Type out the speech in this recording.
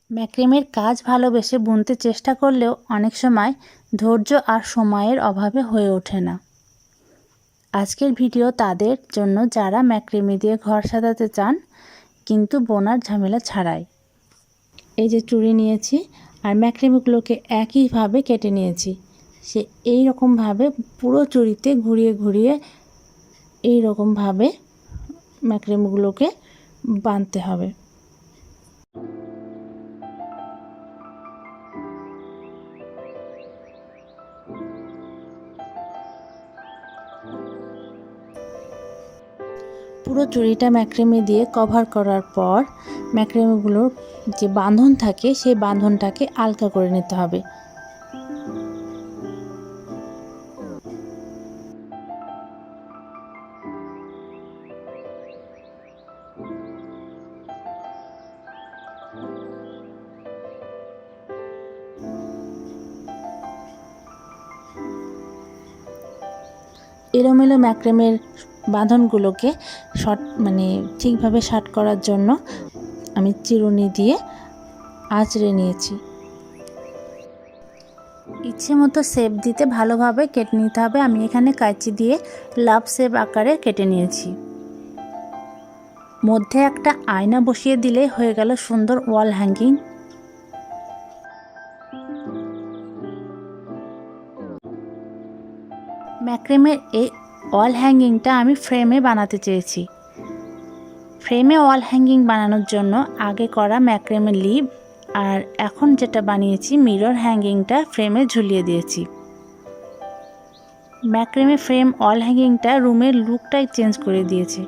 ম্যাক্রেমের কাজ ভালোবেসে বুনতে চেষ্টা করলেও অনেক সময় ধৈর্য আর সময়ের অভাবে হয়ে ওঠে না। আজকের ভিডিও তাদের জন্য যারা ম্যাক্রেমে দিয়ে ঘর সাজাতে চান কিন্তু বোনার ঝামেলা ছাড়াই। এই যে চুড়ি নিয়েছি আর ম্যাক্রেমেগুলোকে একইভাবে কেটে নিয়েছি। সে এই রকমভাবে পুরো চুড়িতে ঘুরিয়ে ঘুরিয়ে এই রকমভাবে ম্যাক্রেমগুলোকে বাঁধতে হবে। পুরো চুড়িটা ম্যাক্রেমে দিয়ে কভার করার পর ম্যাক্রেমেগুলোর যে বাঁধন থাকে সেই বাঁধনটাকে আলগা করে নিতে হবে। এলোমেলো ম্যাক্রেমের বাঁধনগুলোকে ঠিকভাবে শার্ট করার জন্য আমি চিরুনি দিয়ে আঁচড়ে নিয়েছি। ইচ্ছে মতো শেপ দিতে ভালোভাবে কেটে নিতে হবে। আমি এখানে কাঁচি দিয়ে লাভ শেপ আকারে কেটে নিয়েছি। মধ্যে একটা আয়না বসিয়ে দিলে হয়ে গেল সুন্দর ওয়াল হ্যাঙ্গিং। ম্যাক্রেমের এই ওয়াল হ্যাঙ্গিংটা আমি ফ্রেমে বানাতে চেয়েছি। ফ্রেমে ওয়াল হ্যাঙ্গিং বানানোর জন্য আগে করা ম্যাক্রেমের লিভ আর এখন যেটা বানিয়েছি মিরর হ্যাঙ্গিংটা ফ্রেমে ঝুলিয়ে দিয়েছি। ম্যাক্রেমে ফ্রেম ওয়াল হ্যাঙ্গিংটা রুমের লুকটাই চেঞ্জ করে দিয়েছে।